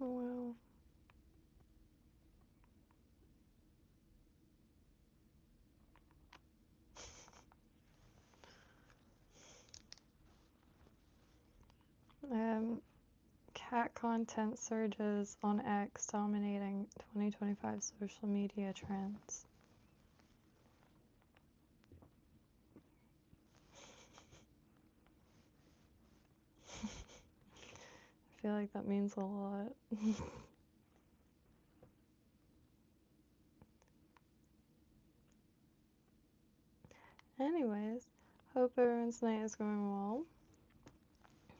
Oh wow. Cat content surges on X, dominating 2025 social media trends. I feel like that means a lot. Anyways, hope everyone's night is going well.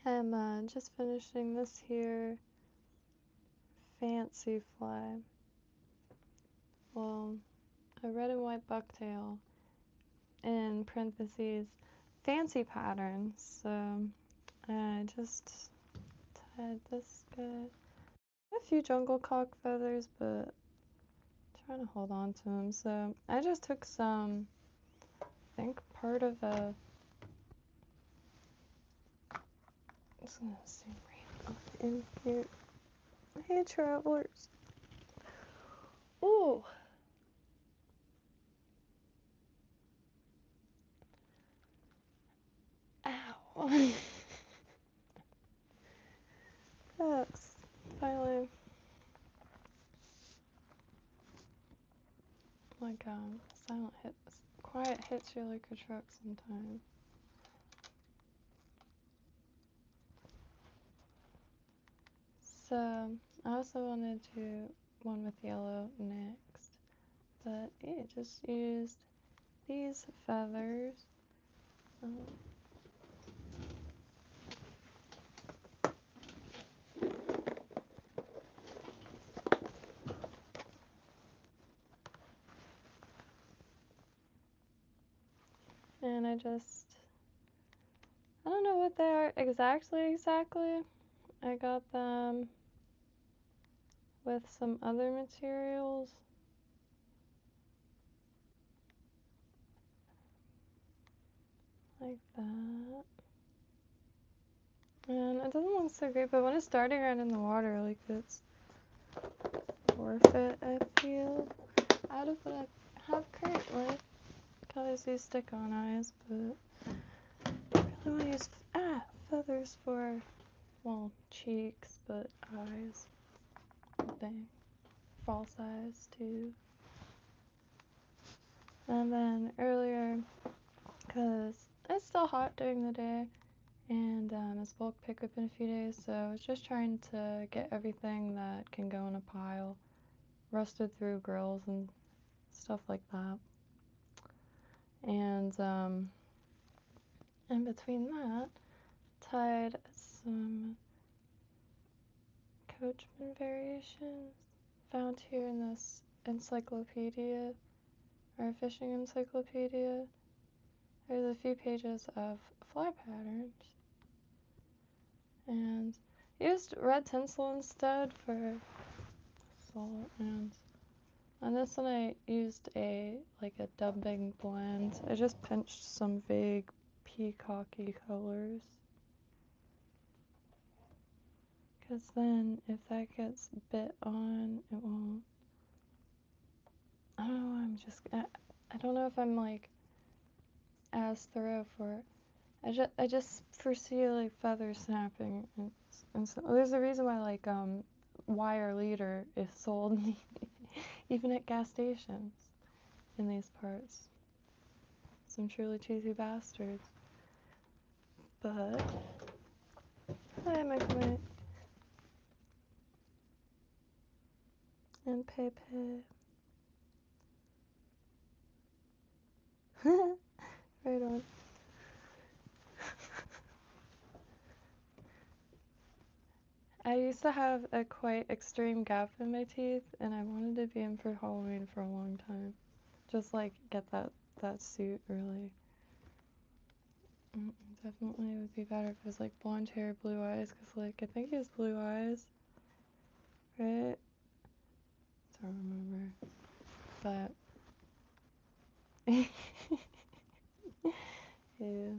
I'm just finishing this here fancy fly. Well, a red and white bucktail in parentheses fancy patterns. So I just tied this guy. A few jungle cock feathers, but I'm trying to hold on to them. So I just took some, I think part of a, it's gonna seem right in here. Hey travelers. Ooh. Ow. That's finally. Like silent hits, quiet hits you like a truck sometimes. So I also wanted to do one with yellow next, but yeah, just used these feathers. And I don't know what they are exactly. I got them with some other materials. Like that. And it doesn't look so great, but when it's starting right in the water, like it's worth it, I feel. Out of what I have currently. Could always use stick-on eyes, but I really want to use feathers for, well, cheeks, but eyes. Dang. False eyes, too. And then earlier, because it's still hot during the day, and it's bulk pickup in a few days, so I was just trying to get everything that can go in a pile, rusted through grills and stuff like that. And in between that, tied some coachman variations found here in this encyclopedia, or fishing encyclopedia. There's a few pages of fly patterns, and used red tinsel instead for salt, and on this one I used a dubbing blend. I just pinched some vague peacocky colors, because then if that gets bit on, it won't. I don't know, I don't know if I'm like as thorough for it. I just foresee like feathers snapping, and so there's a reason why like wire leader is sold even at gas stations in these parts. Some truly cheesy bastards. But hi, Mike and Pepe. Right on. I used to have a quite extreme gap in my teeth, and I wanted to be in for Halloween for a long time. Just like get that suit really. Definitely would be better if it was like blonde hair, blue eyes, because like I think he has blue eyes, right? I don't remember, but yeah.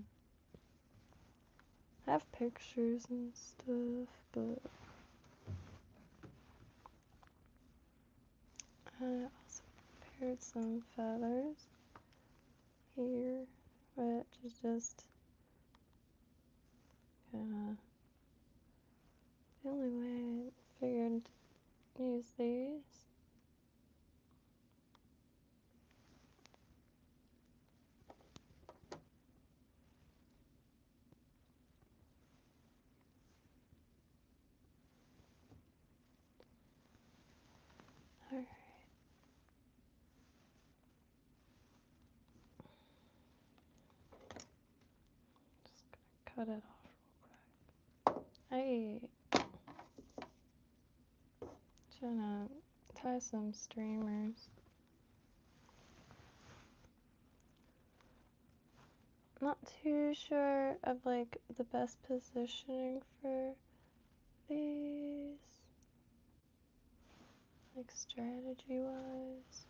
I have pictures and stuff, but I also prepared some feathers here, which is just kinda the only way I figured to use these. Alright. Just gonna cut it off real quick. Hey! Trying to tie some streamers. Not too sure of like the best positioning for these, like strategy wise.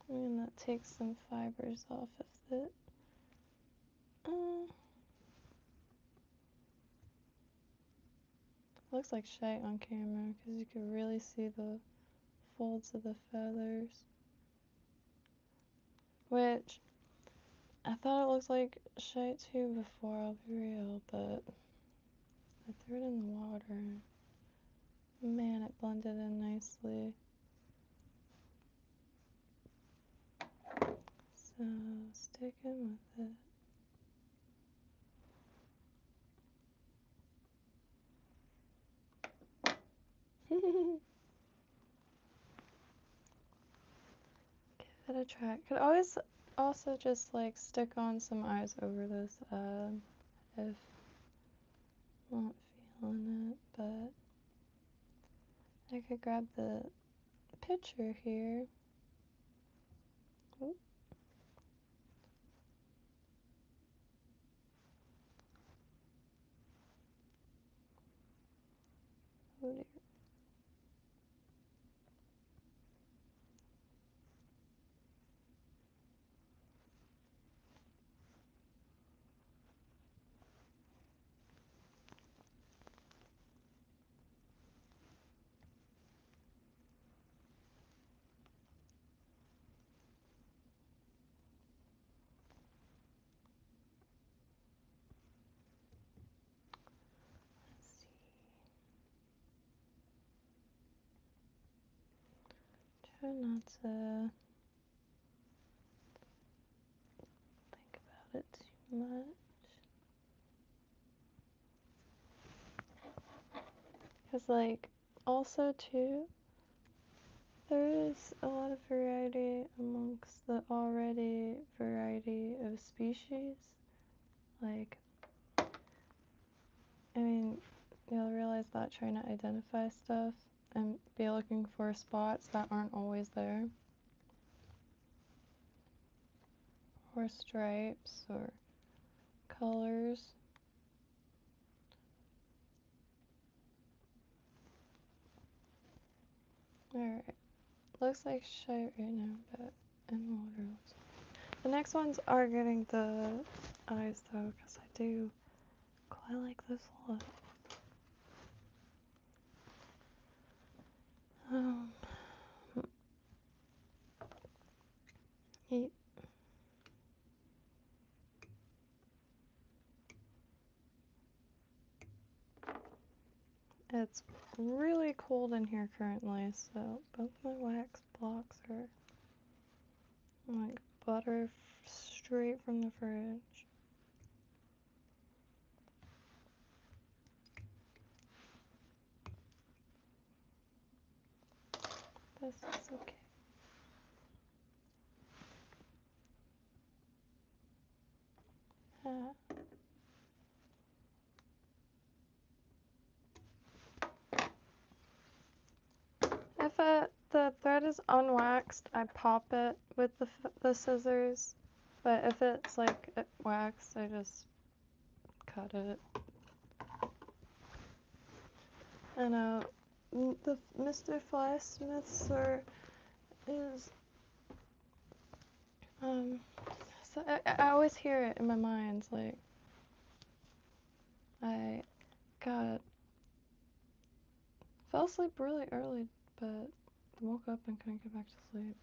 I mean, that takes some fibers off of it. Looks like shite on camera because you can really see the folds of the feathers. Which, I thought it looked like shite too before, I'll be real, but I threw it in the water. Man, it blended in nicely. So, sticking with it. Give it a try. Could always also just like stick on some eyes over this if not feeling it, but I could grab the picture here. Oop. Oh dear. Try not to think about it too much. Because, like, also, too, there is a lot of variety amongst the already variety of species. Like, I mean, you'll realize that trying to identify stuff and be looking for spots that aren't always there. Or stripes or colors. Alright. Looks like shite right now, but in water looks. The next ones are getting the eyes though, because I do quite like this look. Eat. It's really cold in here currently, so both my wax blocks are like butter straight from the fridge. This is okay. If the thread is unwaxed, I pop it with the scissors. But if it's like waxed, I just cut it. And the Mr. Fly Smith is so I always hear it in my mind, like I got Fell asleep really early, but woke up and couldn't get back to sleep.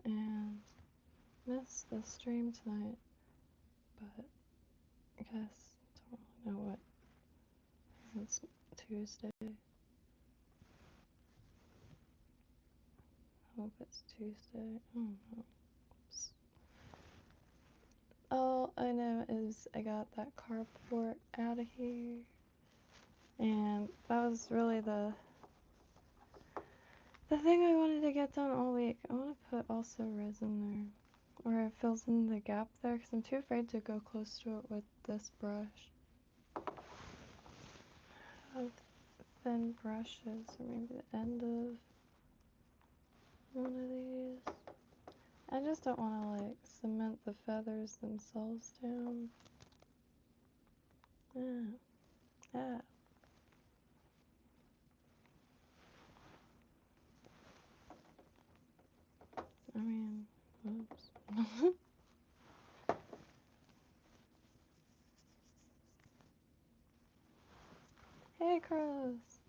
And missed the stream tonight, but I guess don't really know what. It's Tuesday. I hope it's Tuesday. I don't know. Oops. All I know is I got that carport out of here. And that was really the thing I wanted to get done all week. I want to put also resin there, where it fills in the gap there, because I'm too afraid to go close to it with this brush. I have thin brushes, or maybe the end of one of these. I just don't want to like cement the feathers themselves down. Ah. I mean, oops. Hey, Crows.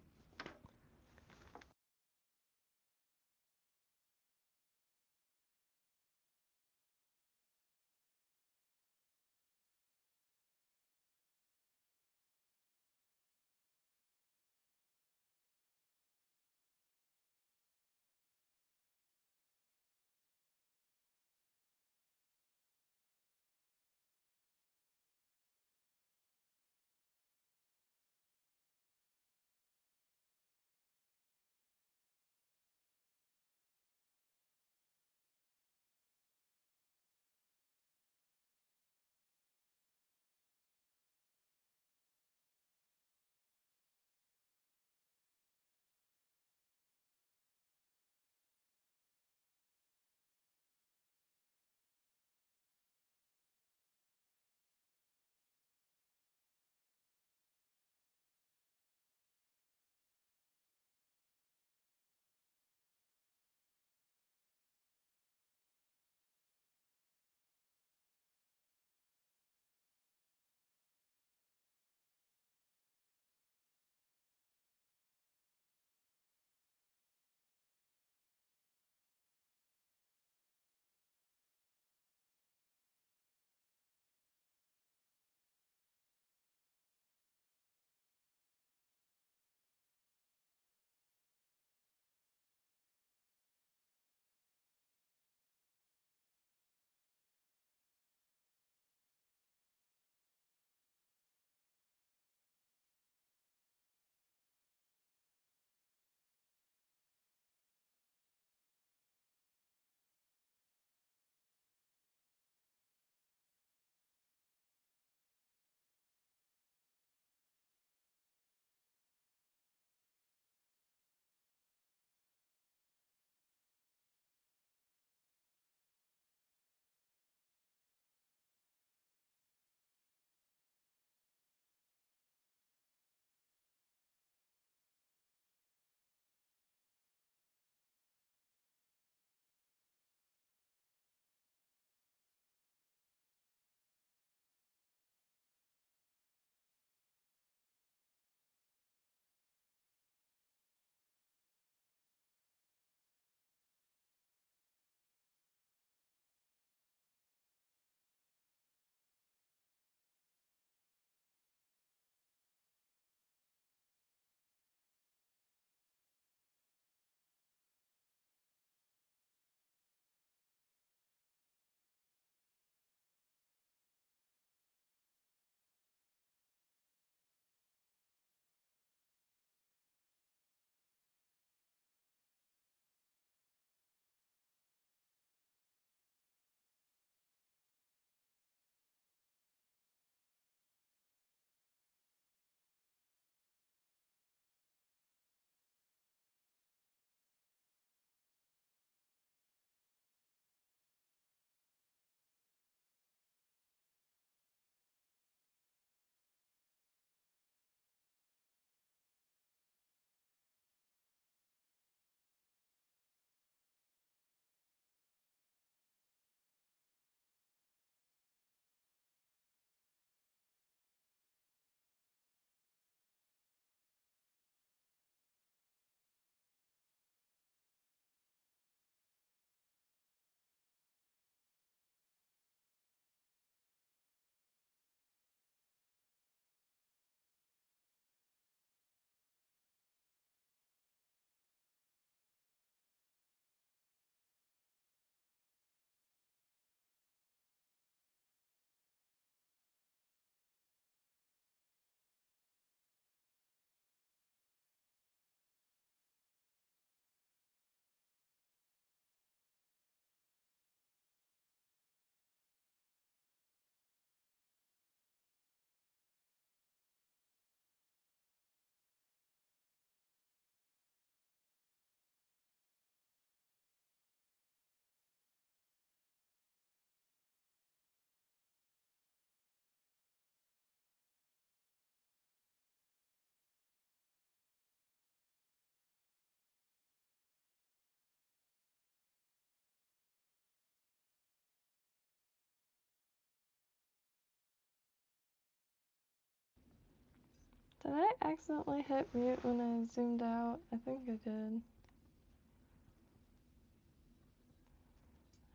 Did I accidentally hit mute when I zoomed out? I think I did.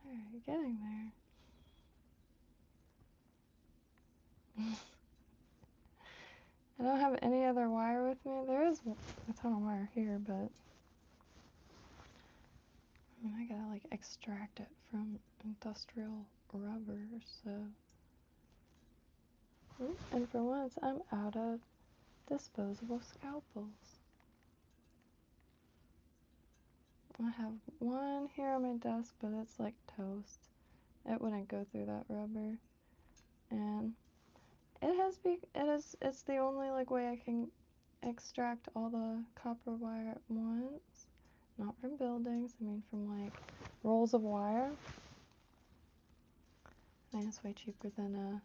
Alright, getting there. I don't have any other wire with me. There is a ton of wire here, but I mean, I gotta like extract it from industrial rubber, so. And for once, I'm out of disposable scalpels. I have one here on my desk, but it's like toast. It wouldn't go through that rubber. And it's the only like way I can extract all the copper wire at once. Not from buildings, I mean from like rolls of wire. And it's way cheaper than a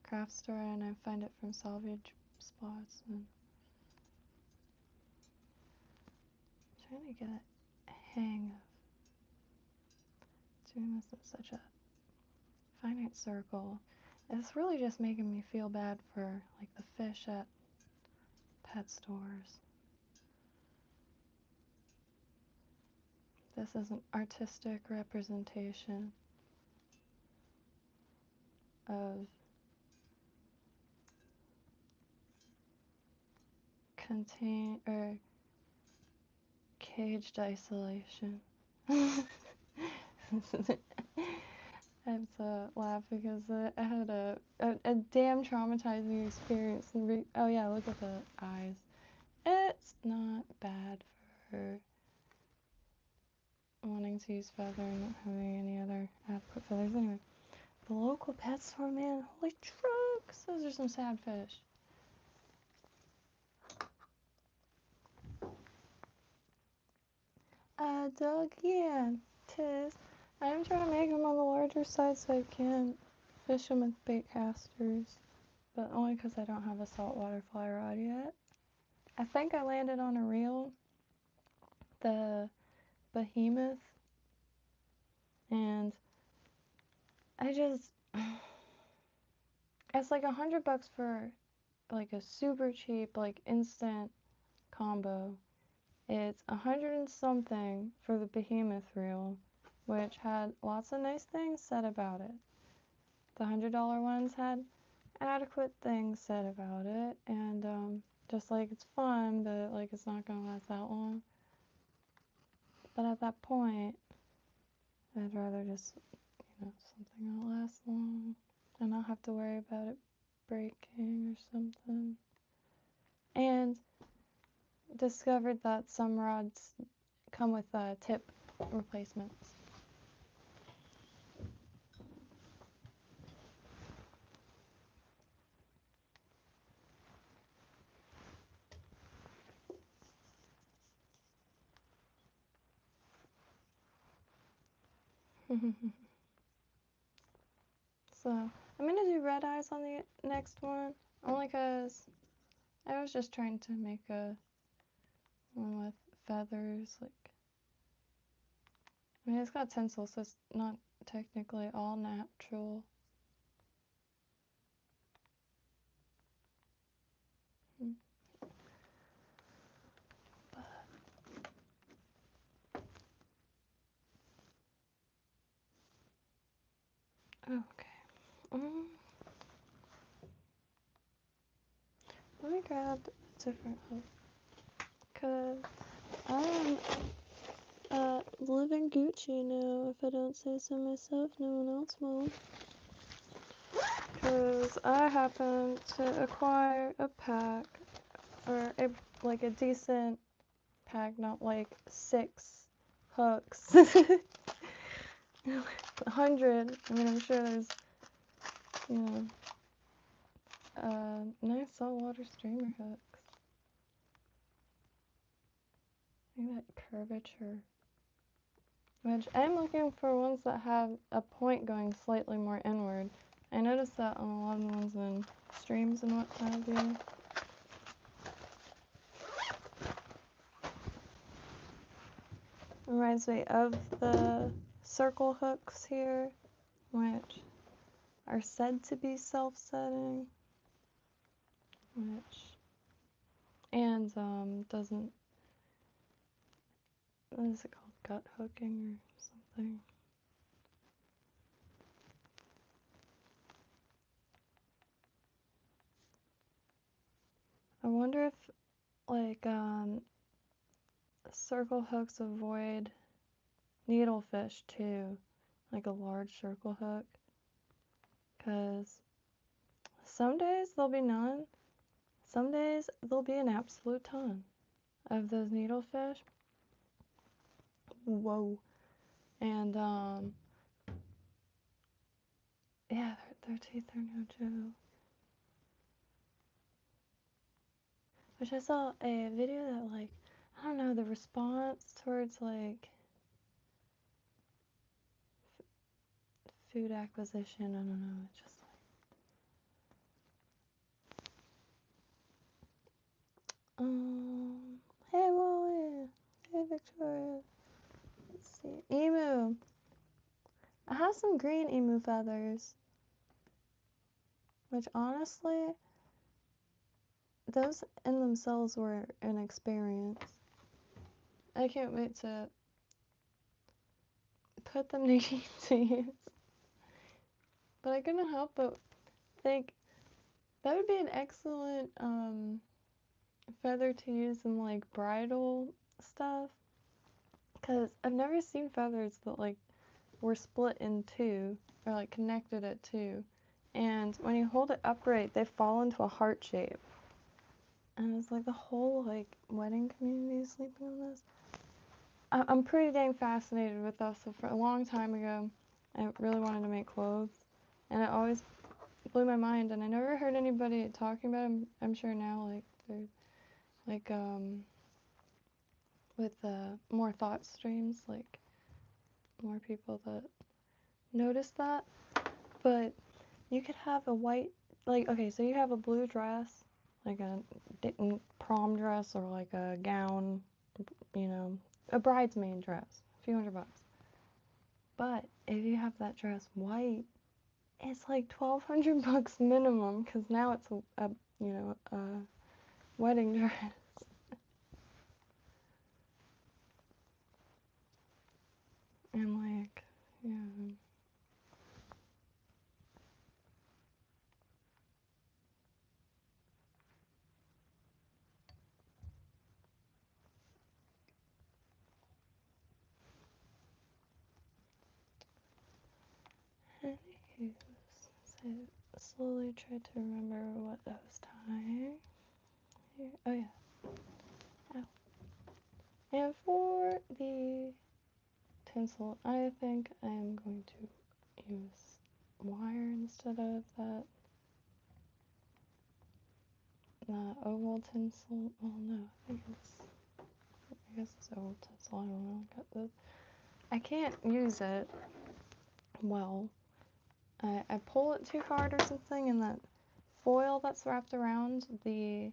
craft store, and I find it from salvage spots. And I'm trying to get a hang of doing this in such a finite circle. It's really just making me feel bad for like the fish at pet stores. This is an artistic representation of caged isolation. I'm so laughing because I had a damn traumatizing experience. Oh yeah, look at the eyes. It's not bad for wanting to use feather and not having any other adequate feathers. Anyway, the local pet store, man, holy trucks! Those are some sad fish. Doug, yeah, tis. I'm trying to make them on the larger side so I can fish them with bait casters, but only because I don't have a saltwater fly rod yet. I think I landed on a reel, the behemoth, and it's like $100 for like a super cheap, like instant combo. It's 100 and something for the behemoth reel, which had lots of nice things said about it. The $100 ones had adequate things said about it, and just like it's fun, but like it's not gonna last that long. But at that point, I'd rather just, something that'll last long and not have to worry about it breaking or something. And discovered that some rods come with tip replacements. So I'm gonna do red eyes on the next one, only because I was just trying to make a one with feathers. Like, I mean, it's got tinsel, so it's not technically all natural. Okay. Let me grab a different hook, because I'm living Gucci now. If I don't say so myself, no one else will. Because I happen to acquire a pack, or a decent pack, not like 6 hooks. 100. I mean, I'm sure there's, nice saltwater streamer hooks. Look at that curvature. Which I'm looking for ones that have a point going slightly more inward. I noticed that on a lot of the ones in streams and what have you. Reminds me of the circle hooks here, which are said to be self-setting, which and doesn't, what is it called, gut hooking or something. I wonder if like circle hooks avoid needlefish too, like a large circle hook, because some days there'll be none, some days there'll be an absolute ton of those needlefish. Whoa. And yeah, their teeth are no joke. Which I saw a video that, like, I don't know, the response towards like food acquisition, I don't know, it's just like, hey Wally, hey Victoria, let's see, emu. I have some green emu feathers, which honestly, those in themselves were an experience. I can't wait to put them to use. But I couldn't help but think that would be an excellent feather to use in like bridal stuff. Because I've never seen feathers that like were split in two or like connected at two. And when you hold it upright, they fall into a heart shape. And it's like the whole like wedding community is sleeping on this. I'm pretty dang fascinated with this. So for a long time ago, I really wanted to make clothes. And it always blew my mind. And I never heard anybody talking about it. I'm sure now like they're like with more thought streams, like more people that notice that. But you could have a white, like, okay, so you have a blue dress, like a prom dress or like a gown, you know, a bridesmaid dress, a few $100. But if you have that dress white, it's like $1,200 minimum, because now it's a you know, a wedding dress. And like, yeah. Anywho, so I slowly tried to remember what I was tying here. Oh yeah. Ow. And for the tinsel, I think I am going to use wire instead of that oval tinsel. Well, no, I guess it's oval tinsel. I don't know. I can't use it well. I pull it too hard or something, and that foil that's wrapped around it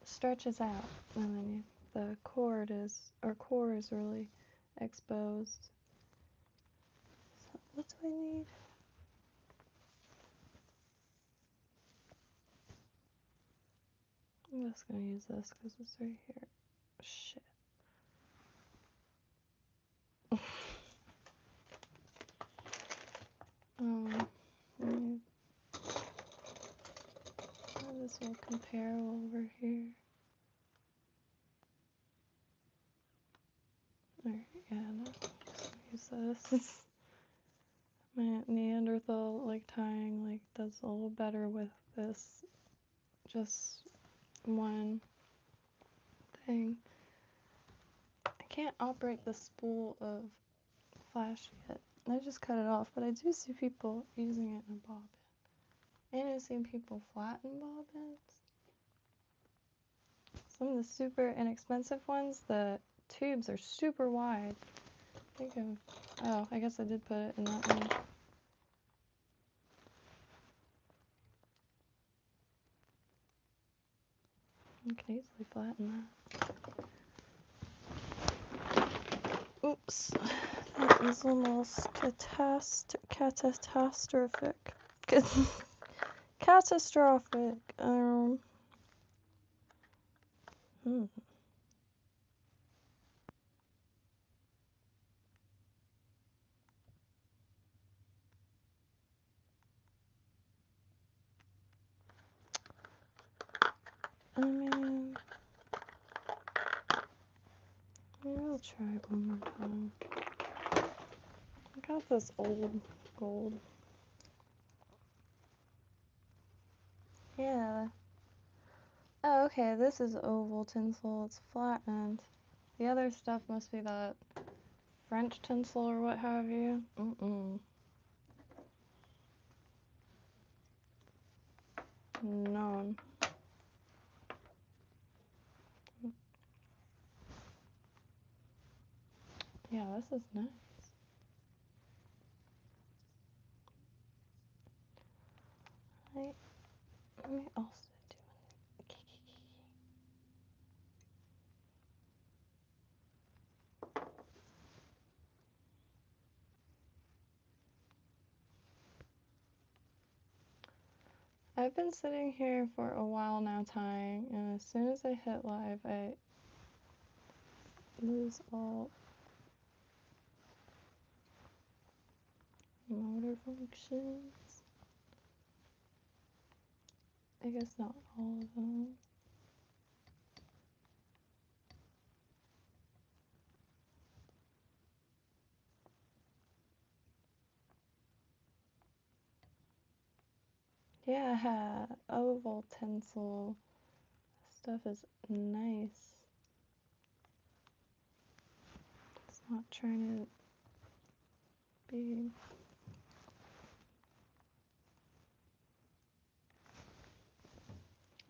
stretches out, and then the core is really exposed. So what do I need? I'm just gonna use this because it's right here. Shit. This will compare over here. Alright, yeah, no, just use this. My Neanderthal like tying like does a little better with this just one thing. I can't operate the spool of flash yet. I just cut it off, but I do see people using it in a bobbin. And I've seen people flatten bobbins. Some of the super inexpensive ones, the tubes are super wide. I guess I did put it in that one. I can easily flatten that. Oops. That was almost catastrophic. Catastrophic. Hmm. I mean, maybe I'll try it one more time. I got this old gold. Yeah. Oh, okay, this is oval tinsel. It's flattened. The other stuff must be that French tinsel or what have you. None. Yeah, this is nice. Let me also do I've been sitting here for a while now tying, and as soon as I hit live, I lose all motor functions. I guess not all of them. Yeah, oval tinsel stuff is nice. It's not trying to be.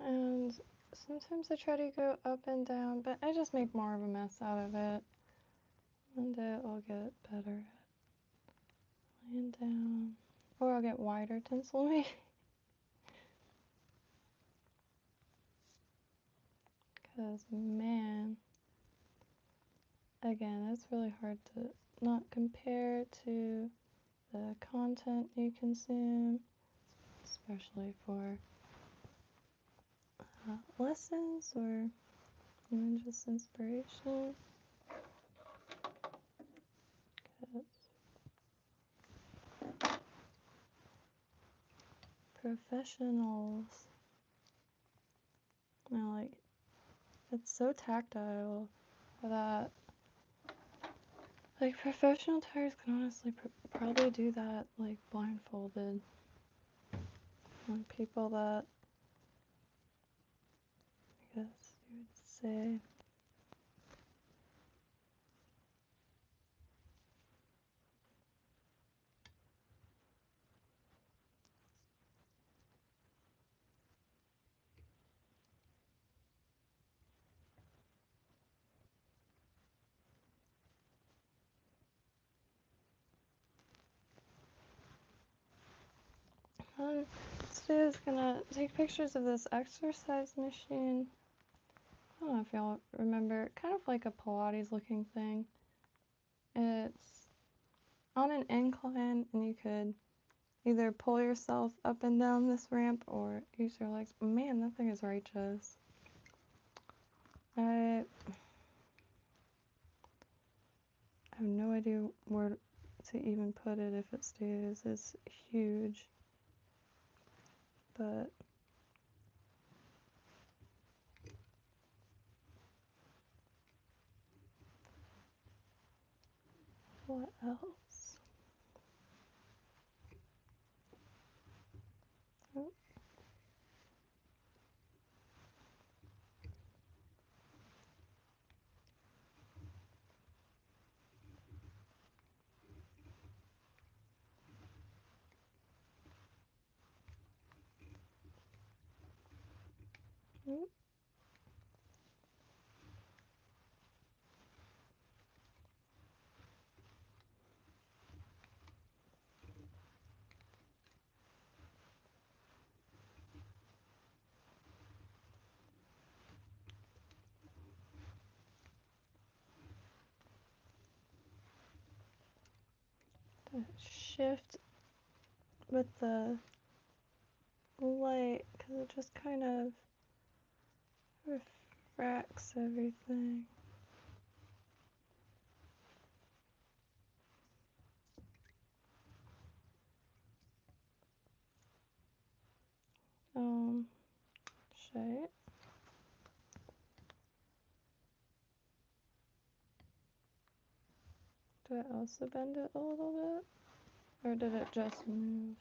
And sometimes I try to go up and down, but I just make more of a mess out of it. One day I'll get better at laying down. Or I'll get wider tinsel maybe. Because, man, again, it's really hard to not compare to the content you consume, especially for lessons or even just inspiration. Professionals, like, it's so tactile that, like, professional tires can honestly probably do that, like, blindfolded. And people that, I guess you would say, today I was gonna take pictures of this exercise machine. I don't know if y'all remember, kind of like a Pilates looking thing. It's on an incline and you could either pull yourself up and down this ramp or use your legs. Man, that thing is righteous. I have no idea where to even put it if it stays. It's huge. But what else? Oh. Oh. The shift with the light, because it just kind of cracks everything. Shit. Do I also bend it a little bit? Or did it just move?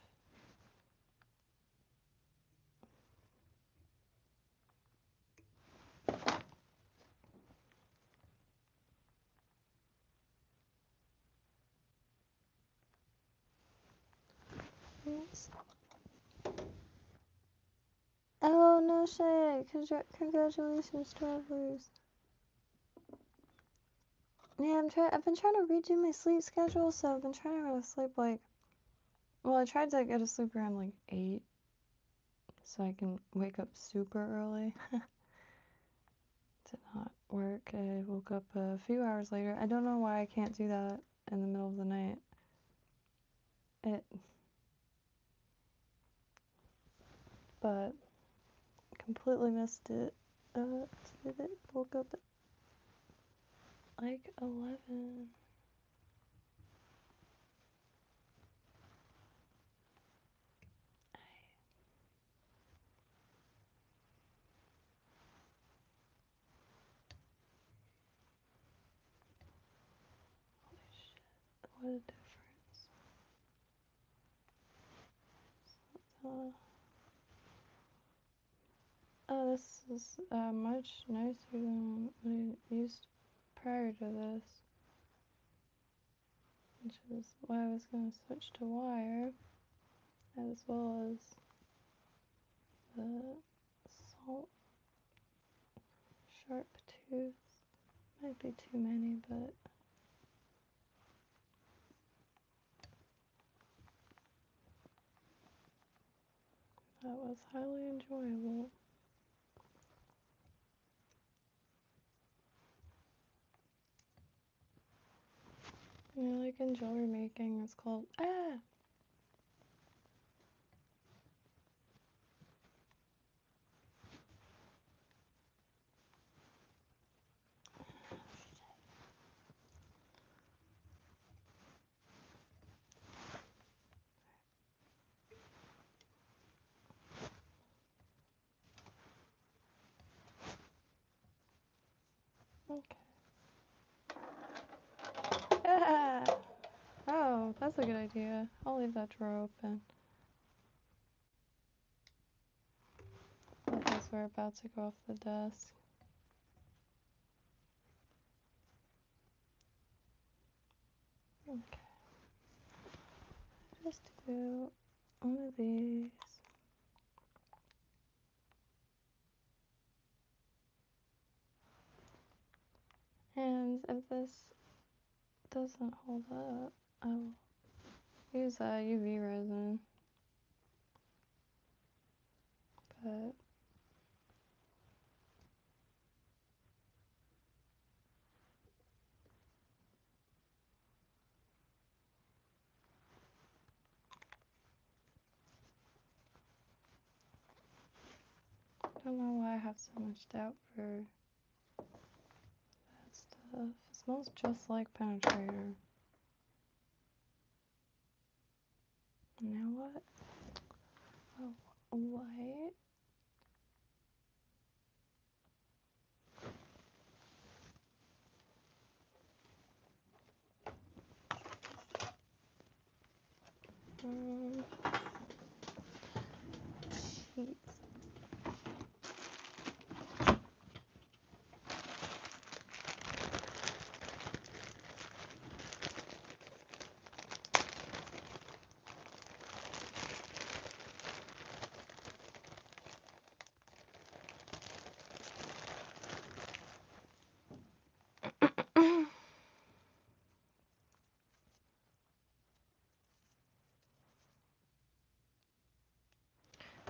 Oops. Oh, no shit. Congratulations, travelers. Yeah, I've been trying to redo my sleep schedule, so I've been trying to go to sleep like, well, I tried to go to sleep around like 8, so I can wake up super early. Did not work. I woke up a few hours later. I don't know why I can't do that in the middle of the night. But completely missed it. Did it? Woke up at like 11. Holy shit, what a difference. Oh, this is much nicer than what I used prior to this, which is why I was going to switch to wire, as well as the salt sharp tooth. Might be too many, but that was highly enjoyable. You know, like in jewelry making, it's called Okay. Oh, that's a good idea. I'll leave that drawer open. Because we're about to go off the desk. Okay. Just do one of these. And if this doesn't hold up, I will use UV resin. But I don't know why I have so much doubt for that stuff. It smells just like penetrator. Now what? Oh, white. Sheets.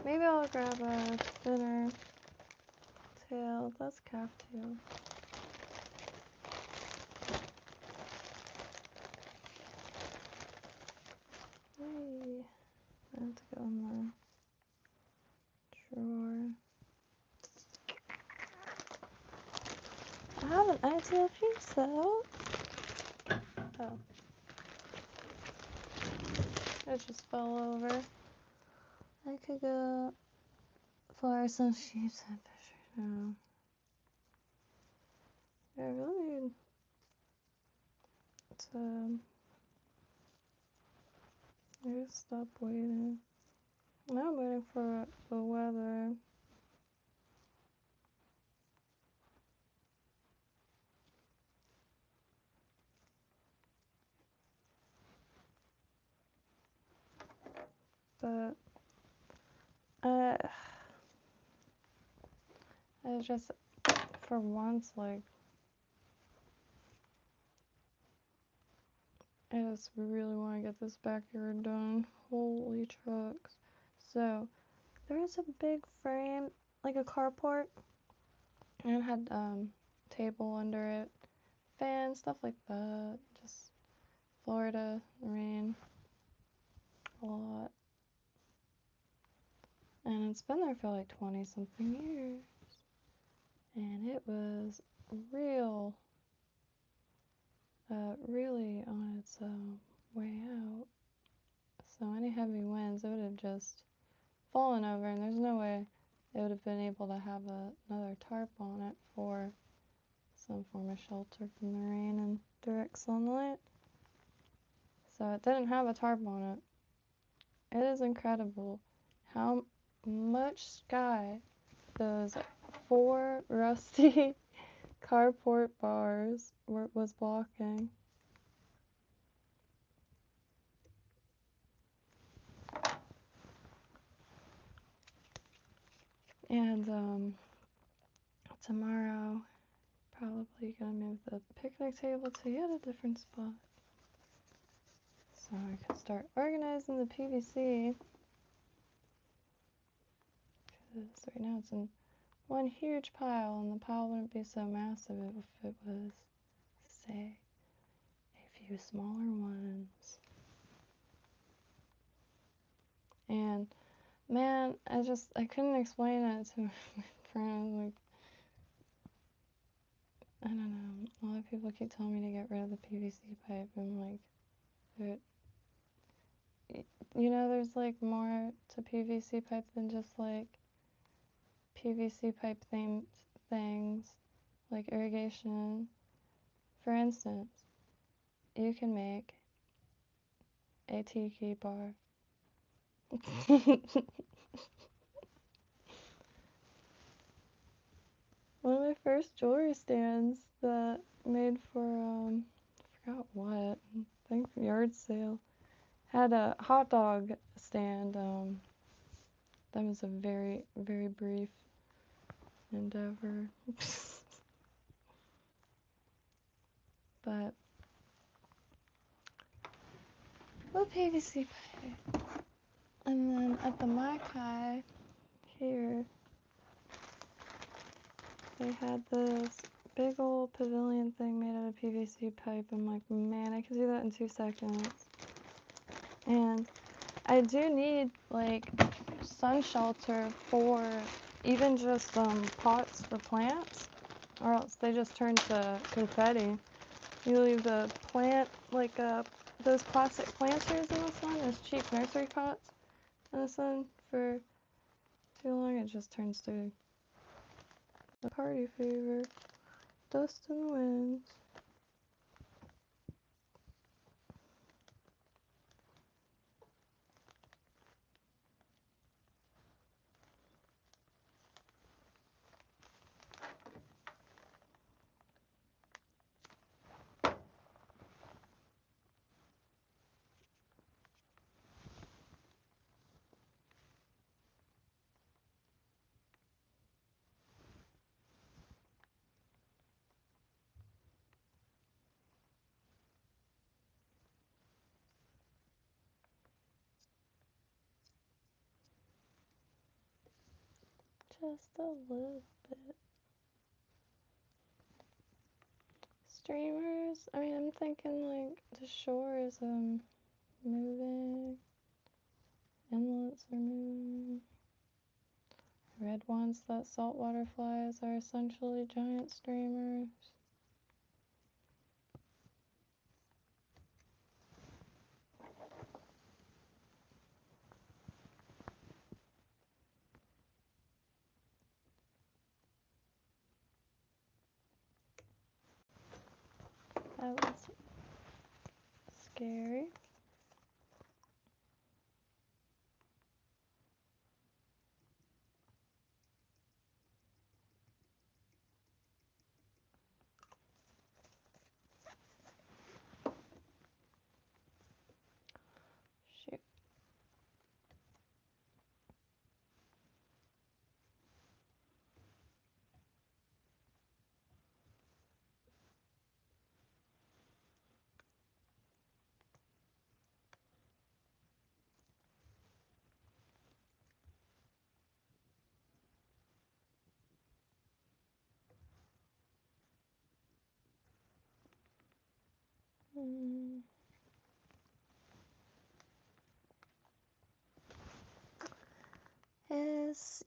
Maybe I'll grab a thinner tail. That's calf tail. Hey, I have to go in the drawer. to the pizza. Oh, it just fell over. I could go fire some sheep and fish right now. I really need to just stop waiting. Now I'm waiting for the weather. But I just, for once, like, I just really want to get this backyard done. Holy trucks. So, there is a big frame, like a carport, and it had table under it, fan, stuff like that. Just Florida rain a lot. And it's been there for like 20 something years. And it was really on its way out. So any heavy winds, it would have just fallen over, and there's no way it would have been able to have another tarp on it for some form of shelter from the rain and direct sunlight. So it didn't have a tarp on it. It is incredible how much sky those 4 rusty carport bars was blocking. And tomorrow, probably gonna move the picnic table to yet a different spot. So I can start organizing the PVC. Because right now it's in one huge pile, and the pile wouldn't be so massive if it was, say, a few smaller ones. And man, I couldn't explain it to my friends. Like, I don't know. A lot of people keep telling me to get rid of the PVC pipe. I'm like, there's like more to PVC pipe than just like PVC pipe themed things, like irrigation. For instance, you can make a tiki bar. One of my first jewelry stands that made for, I forgot what, I think yard sale, had a hot dog stand. That was a very, very brief endeavor. But, well, PVC pipe. And then at the Maikai here, they had this big old pavilion thing made out of PVC pipe. I'm like, man, I could do that in 2 seconds. And I do need like sun shelter for even just pots for plants, or else they just turn to confetti. You leave the plant, like those plastic planters in the sun, those cheap nursery pots in the sun for too long, it just turns to a party favor. Dust in the wind. Just a little bit. Streamers, I mean, I'm thinking like the shore is moving, inlets are moving. Red ones that saltwater flies are essentially giant streamers. That was scary. Shoot.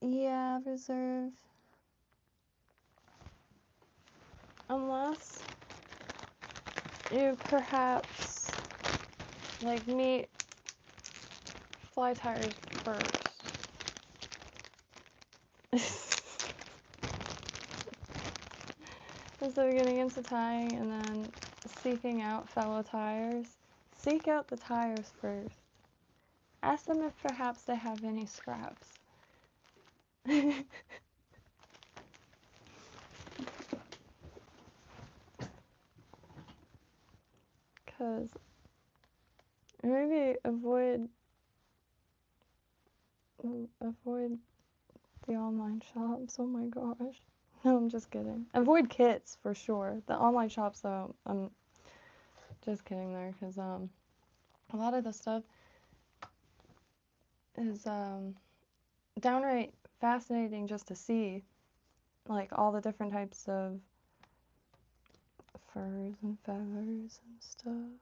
Yeah, reserve. Unless you perhaps like meet fly tires first. Instead of getting into tying and then seeking out fellow tires, seek out the tires first. Ask them if perhaps they have any scraps. Because maybe avoid the online shops. Oh my gosh. No, I'm just kidding. Avoid kits for sure. The online shops, though, I'm just kidding there, because a lot of the stuff is downright fascinating just to see, like all the different types of furs and feathers and stuff,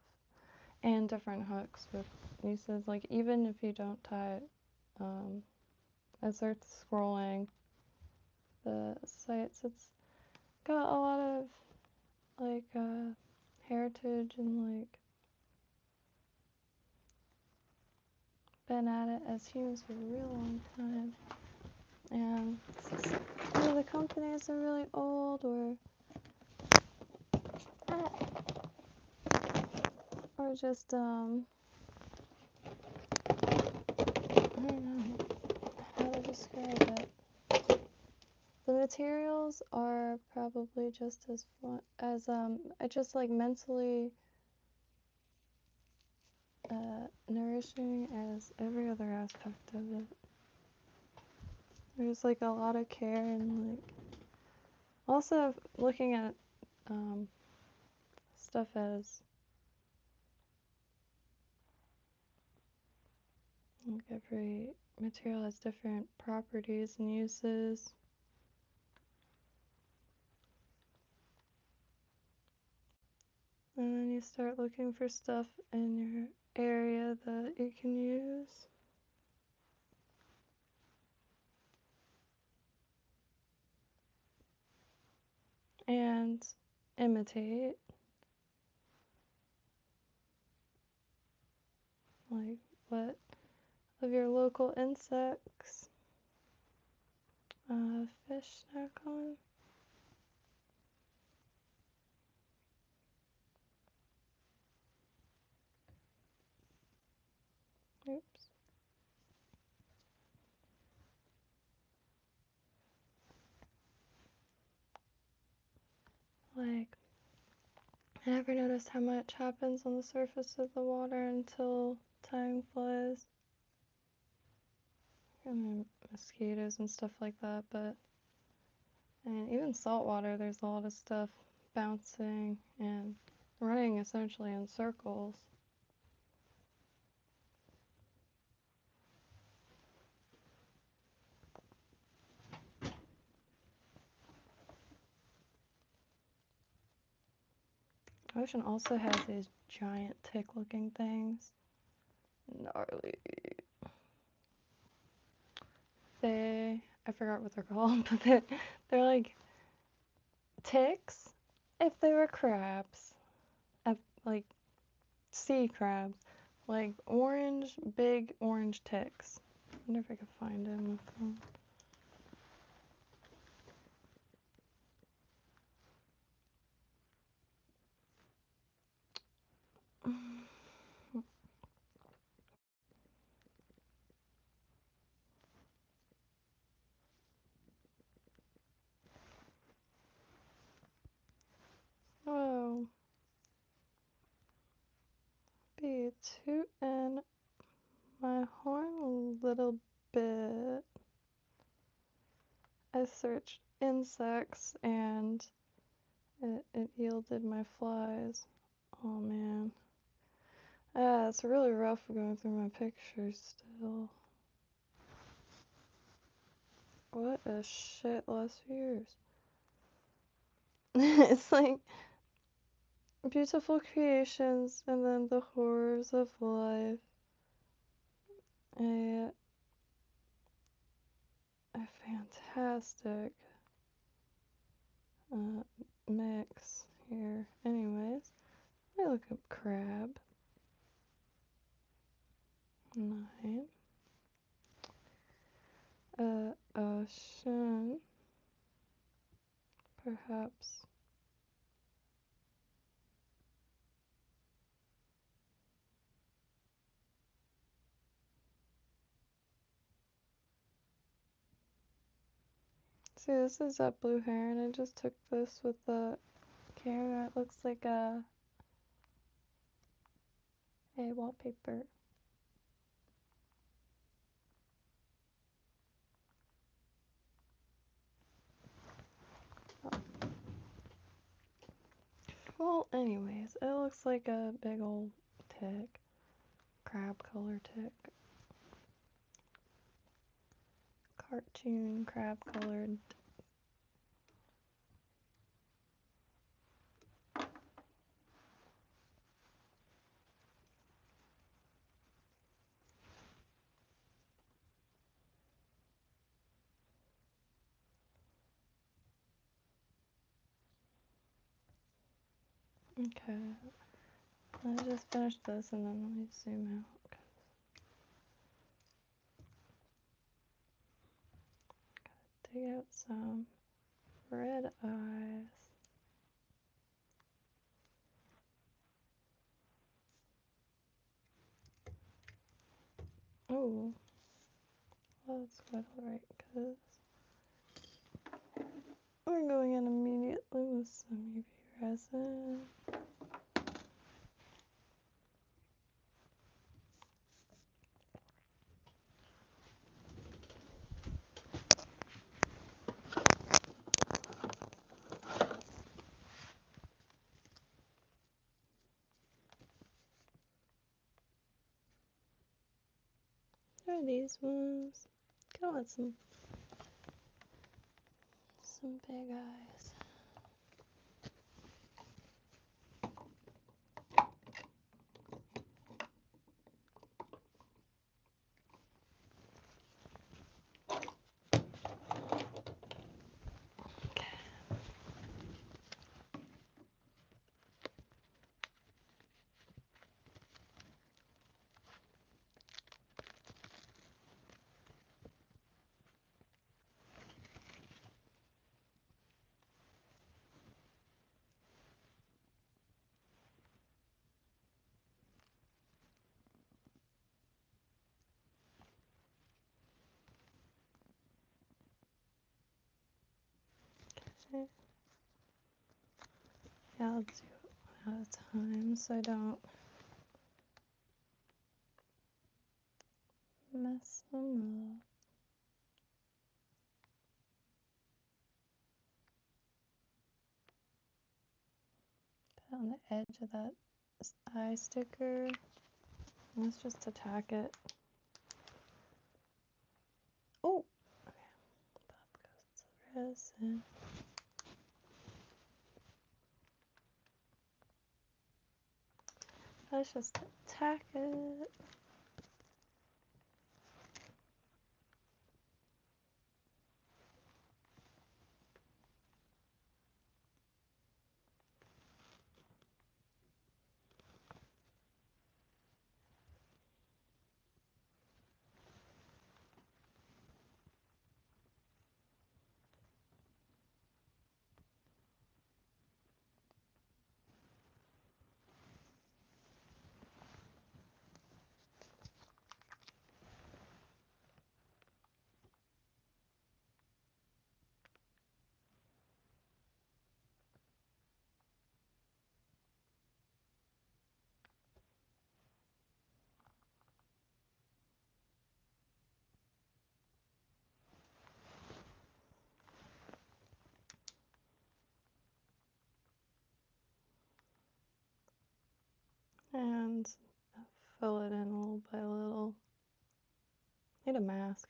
and different hooks with uses. Like even if you don't tie it, as they're scrolling the sites, it's got a lot of like heritage and like been at it as humans for a real long time. And some of the companies are really old or just I don't know how to describe it. The materials are probably just as fun as just like mentally nourishing as every other aspect of it. There's like a lot of care and like also looking at stuff as like every material has different properties and uses. And then you start looking for stuff in your area that you can use. And imitate. Like what of your local insects fish snack on. Oops. Like, I never noticed how much happens on the surface of the water until time flies. I mean, mosquitoes and stuff like that, but and even saltwater, there's a lot of stuff bouncing and running essentially in circles. Ocean also has these giant tick-looking things. Gnarly. I forgot what they're called, but they're like ticks if they were crabs. Like sea crabs. Like big orange ticks. I wonder if I could find it on my phone. Oh, be tootin' my horn a little bit. I searched insects and it yielded my flies. Oh man. It's really rough going through my pictures still. What a shit last few years. It's like beautiful creations and then the horrors of life. A fantastic mix here. Anyways, let me look up crab. 9. Ocean. Perhaps. See, this is that blue heron. I just took this with the camera. It looks like a wallpaper. Oh. Well, anyways, it looks like a big old tick. Crab color tick. Cartoon crab colored. Okay. I just finished this and then let me zoom out. Gotta dig out some red eyes. Oh, well, that's quite alright because we're going in immediately with some UV resin. There are these ones. Kind of want some big eyes. Okay. Yeah, I'll do it one at a time so I don't mess them up. Put on the edge of that eye sticker. Let's just attack it. Oh! Okay. Pop goes the resin. Let's just attack it. and fill it in little by little. Need a mask.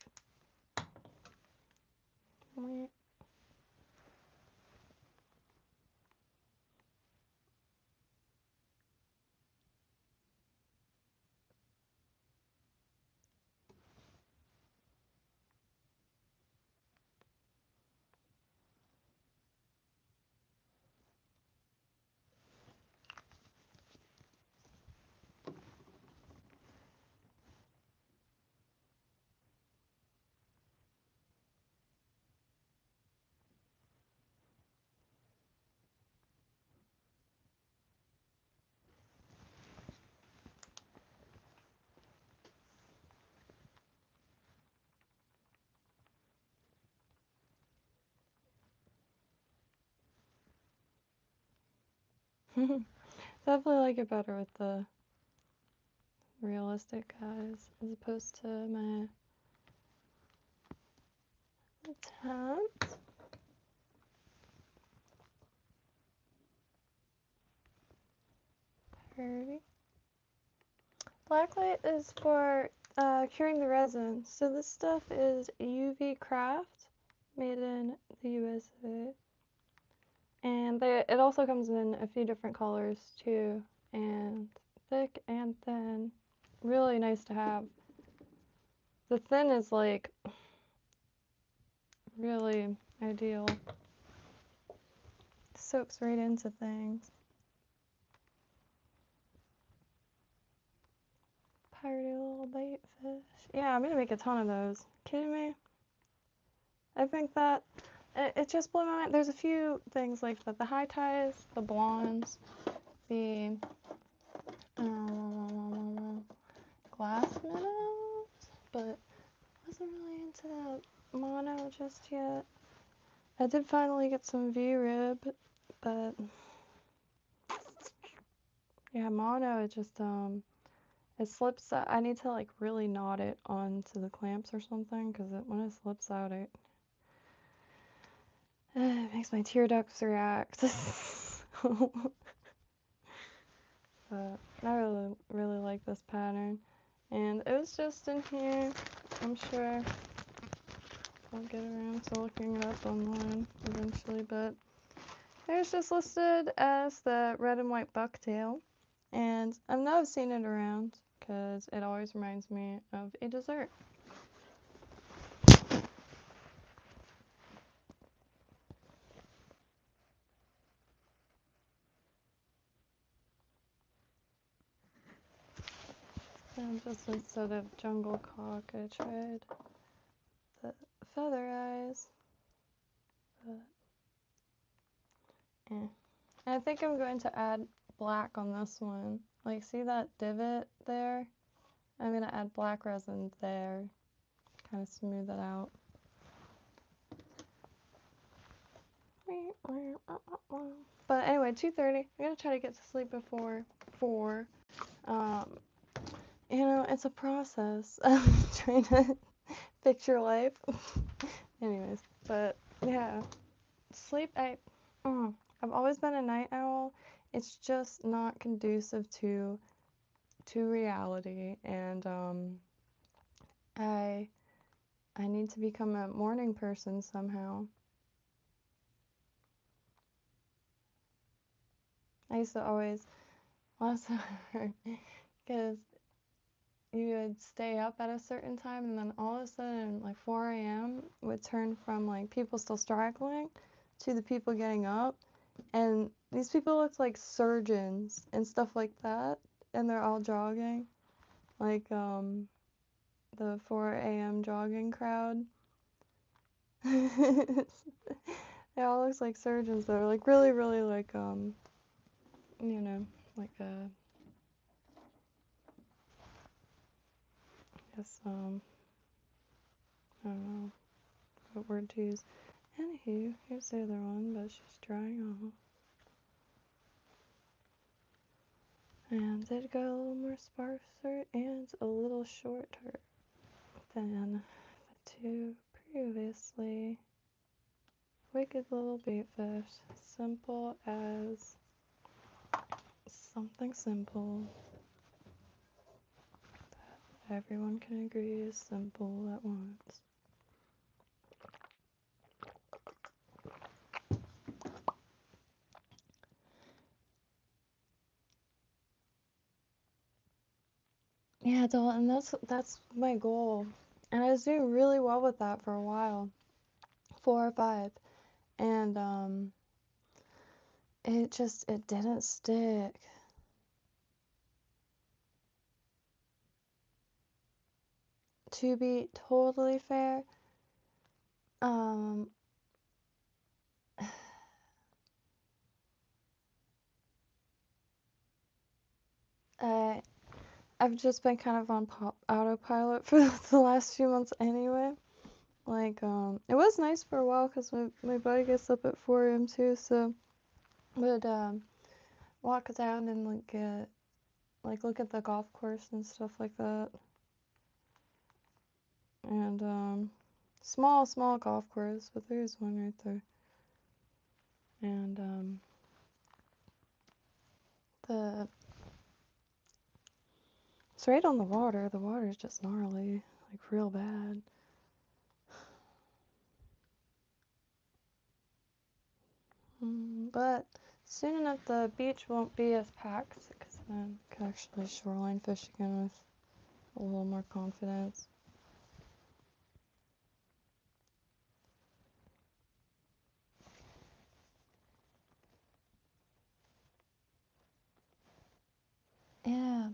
Definitely like it better with the realistic guys as opposed to my tabs. Pretty. Blacklight is for curing the resin. So this stuff is UV Craft, made in the USA. And it also comes in a few different colors too, and thick and thin. Really nice to have. The thin is like really ideal. Soaks right into things. Piratey little bait fish. Yeah, I'm gonna make a ton of those. Kidding me? I think that it just blew my mind. There's a few things like that. The high ties, the blondes, the glass minnows, but wasn't really into that mono just yet. I did finally get some V-rib, but yeah, mono, it just it slips out. I need to like really knot it onto the clamps or something, because when it slips out, it makes my tear ducts react. But I really like this pattern, and it was just in here. I'm sure I'll get around to looking it up online eventually, but it's just listed as the red and white bucktail, and I've never seen it around because it always reminds me of a dessert. And just instead of jungle cock, I tried the feather eyes, but and I think I'm going to add black on this one. Like, see that divot there? I'm going to add black resin there, kind of smooth it out. But anyway, 2:30. I'm going to try to get to sleep before 4. You know, it's a process of trying to fix your life. Anyways, but yeah, sleep. I've always been a night owl. It's just not conducive to reality, and I need to become a morning person somehow. I used to always, last summer, because you would stay up at a certain time, and then all of a sudden, like 4 a.m. would turn from like people still straggling to the people getting up, and these people looked like surgeons and stuff like that, and they're all jogging, like the 4 a.m. jogging crowd. They all look like surgeons that are like really, really like you know, like I guess I don't know what word to use. Anywho, here's the other one, but she's drying off. And did go a little more sparser and a little shorter than the two previously. Wicked little bait fish. Simple as something simple. everyone can agree is simple at once. Yeah, Dalton, that's my goal. And I was doing really well with that for a while. 4 or 5. And it didn't stick. To be totally fair, um I've just been kind of on autopilot for the last few months anyway. Like, it was nice for a while because my buddy gets up at 4 a.m. too, so would walk down and look at the golf course and stuff like that. And small golf course, but there's one right there. And it's right on the water. The water's just gnarly, like real bad. But soon enough the beach won't be as packed because then I can actually shoreline fish again with a little more confidence. Yeah,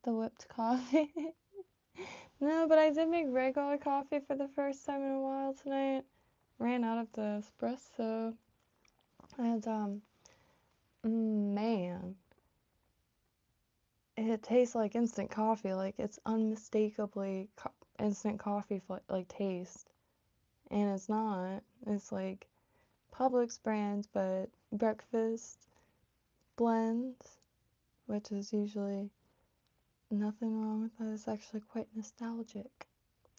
the whipped coffee. No, but I did make regular coffee for the first time in a while tonight. Ran out of the espresso. And man, it tastes like instant coffee. Like it's unmistakably instant coffee like taste. And it's not. It's like Publix brand, but breakfast blends, which is usually nothing wrong with that. It's actually quite nostalgic.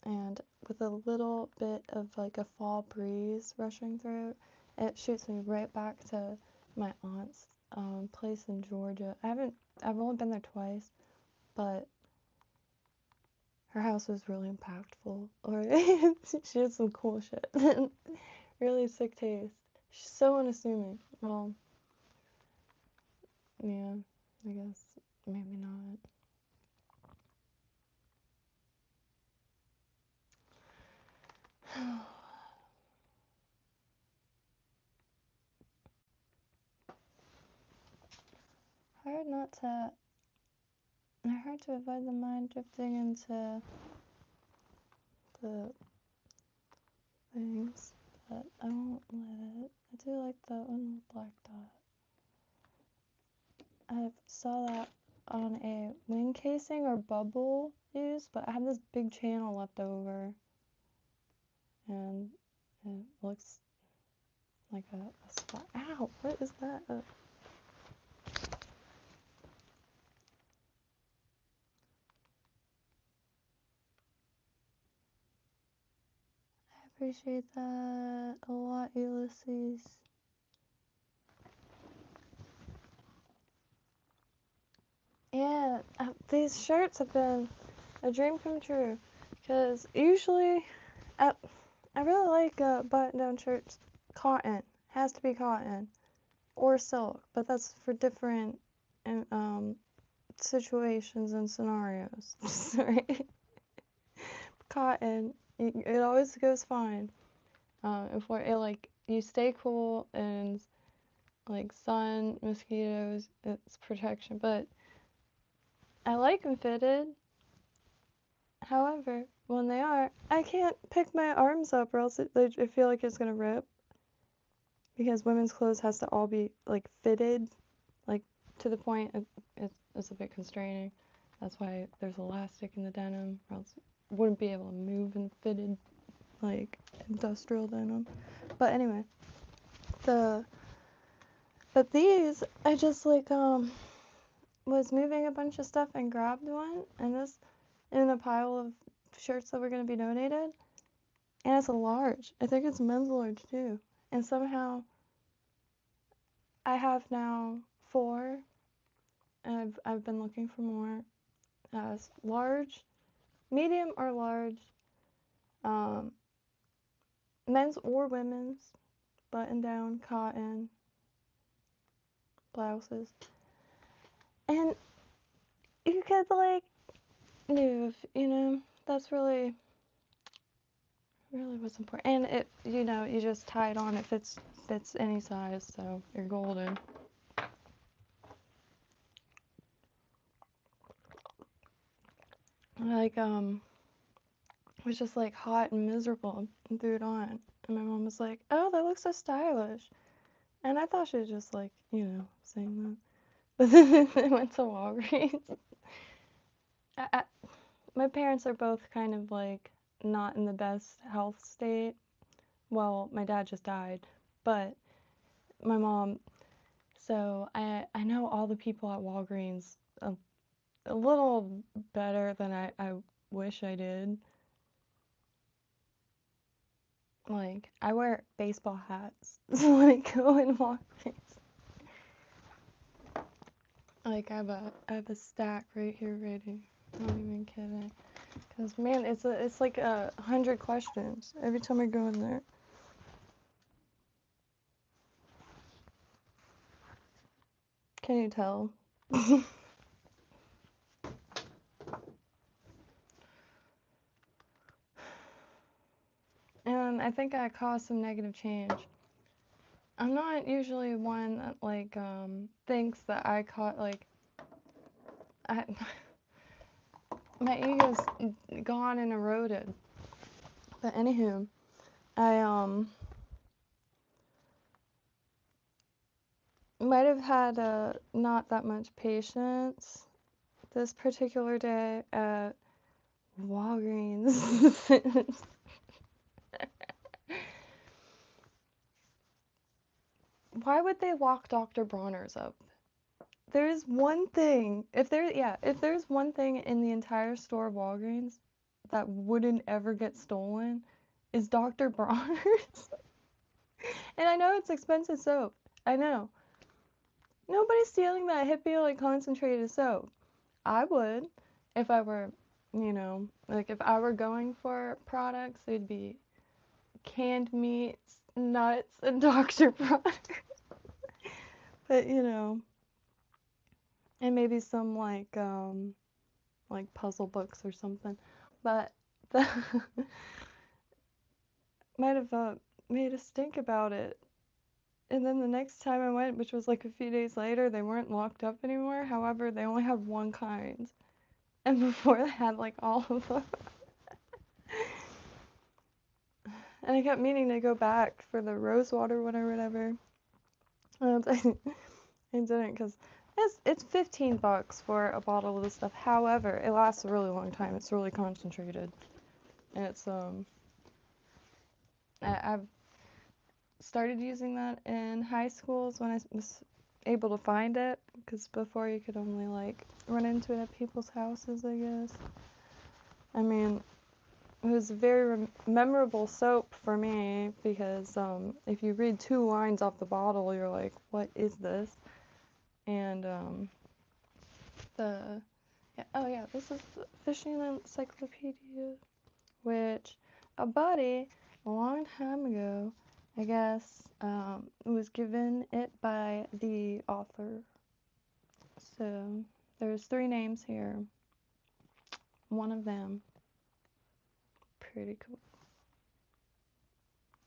And with a little bit of like a fall breeze rushing through, it shoots me right back to my aunt's place in Georgia. I've only been there twice, but her house was really impactful. Or she had some cool shit. Really sick taste. She's so unassuming. Well, yeah, I guess maybe not. Hard not to. Hard to avoid the mind drifting into the things, but I won't let it. I do like that one with black dot. I saw that on a wing casing or bubble use, but I have this big channel left over, and it looks like a spot. Ow! What is that? I appreciate that a lot, Ulysses. Yeah, these shirts have been a dream come true, because usually, I really like button-down shirts. Cotton, has to be cotton, or silk, but that's for different situations and scenarios. Right? Cotton, it always goes fine. For it, like, you stay cool and like sun, mosquitoes, it's protection. But I like them fitted. However, when they are, I can't pick my arms up or else I feel like it's gonna rip. Because women's clothes has to all be like fitted, like to the point it's a bit constraining. That's why there's elastic in the denim, or else you wouldn't be able to move in fitted like industrial denim. But anyway, but these I just like was moving a bunch of stuff and grabbed one, and this in a pile of shirts that were gonna be donated, and it's a large. I think it's men's large too, and somehow I have now 4. I've been looking for more. Large, medium or large, um, men's or women's, button down, cotton, blouses. And you could like move, that's really what's important. And it, you just tie it on, it fits any size, so you're golden. Like, it was just like hot and miserable and threw it on. And my mom was like, "Oh, that looks so stylish." And I thought she was just like, saying that. But then I went to Walgreens. I, my parents are both kind of like not in the best health state. Well, my dad just died, but my mom, so I know all the people at Walgreens a little better than I wish I did. Like, I wear baseball hats when I go in Walgreens. Like, I have a stack right here ready. I'm not even kidding. Cause man, it's like 100 questions every time I go in there. Can you tell? And I think I caused some negative change. I'm not usually one that like thinks that I caught like my ego's gone and eroded. But anywho, I might have had not that much patience this particular day at Walgreens. Why would they lock Dr. Bronner's up? There's one thing, if there's one thing in the entire store of Walgreens that wouldn't ever get stolen, is Dr. Bronner's. And I know it's expensive soap. I know. Nobody's stealing that hippie like concentrated soap. I would if I were, like if I were going for products, it'd be canned meats, nuts, and Dr. Bronner. But and maybe some like puzzle books or something. But the might have made us think about it. And then the next time I went, which was like a few days later, they weren't locked up anymore. However, they only had one kind. And before they had like all of them. And I kept meaning to go back for the rosewater one or whatever. And I didn't because it's $15 for a bottle of this stuff. However, it lasts a really long time. It's really concentrated. And it's I've started using that in high schools when I was able to find it, because before you could only like run into it at people's houses, I guess. I mean, it was a very memorable soap for me because if you read 2 lines off the bottle, you're like, what is this? And this is the Fishing Encyclopedia, which a buddy a long time ago, I guess, was given it by the author. So there's 3 names here. One of them, pretty cool.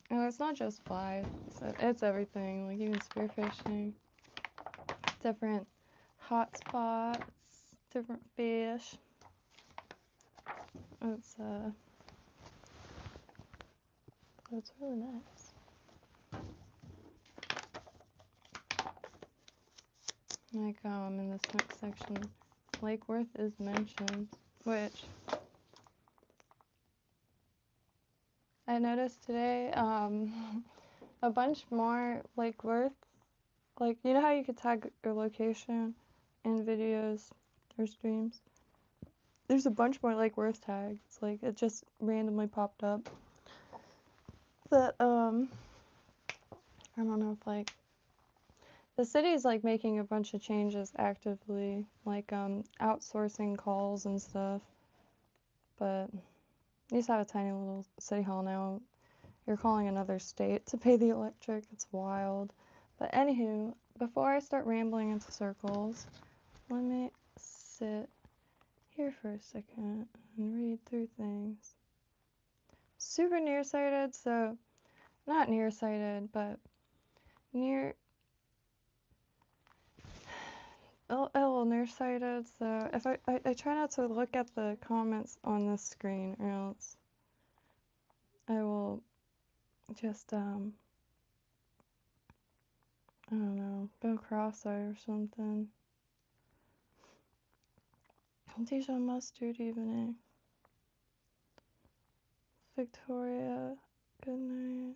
And it's not just flies, it's everything, like even spearfishing, different hot spots, different fish. It's really nice. Like in this next section, Lake Worth is mentioned, which I noticed today. A bunch more Lake Worth. Like, you know how you could tag your location in videos or streams? There's a bunch more Lake Worth tags. Like, it just randomly popped up. That, I don't know if, like, The city's like making a bunch of changes actively, like outsourcing calls and stuff. But you just have a tiny little city hall now. You're calling another state to pay the electric. It's wild. But anywho, before I start rambling into circles, let me sit here for a second and read through things. Super nearsighted, so not nearsighted, but near a little nearsighted. So if I try not to look at the comments on this screen, or else I will just I don't know, go cross-eyed or something. Dijon mustard evening. Victoria, good night.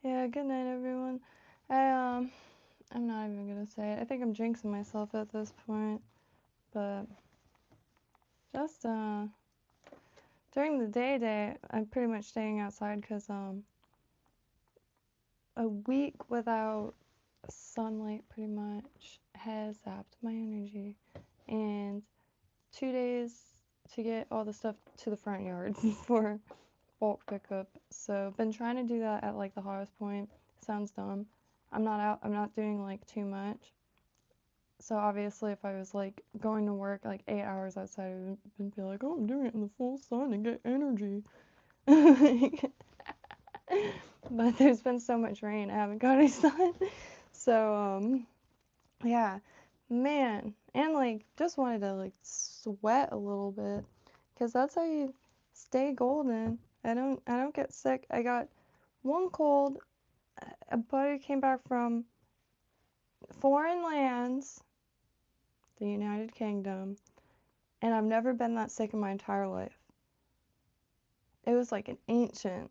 Yeah, good night, everyone. I'm not even gonna say it. I think I'm jinxing myself at this point, but just during the day, I'm pretty much staying outside because a week without sunlight pretty much has zapped my energy, and 2 days to get all the stuff to the front yard for bulk pickup. So been trying to do that at like the hottest point. Sounds dumb. I'm not doing like too much. So obviously if I was like going to work like 8 hours outside, I would be like, oh, I'm doing it in the full sun to get energy. But there's been so much rain, I haven't got any sun. So yeah, man, and like just wanted to like sweat a little bit, because that's how you stay golden. I don't get sick. I got one cold. A buddy came back from foreign lands, the United Kingdom, and I've never been that sick in my entire life. It was like an ancient,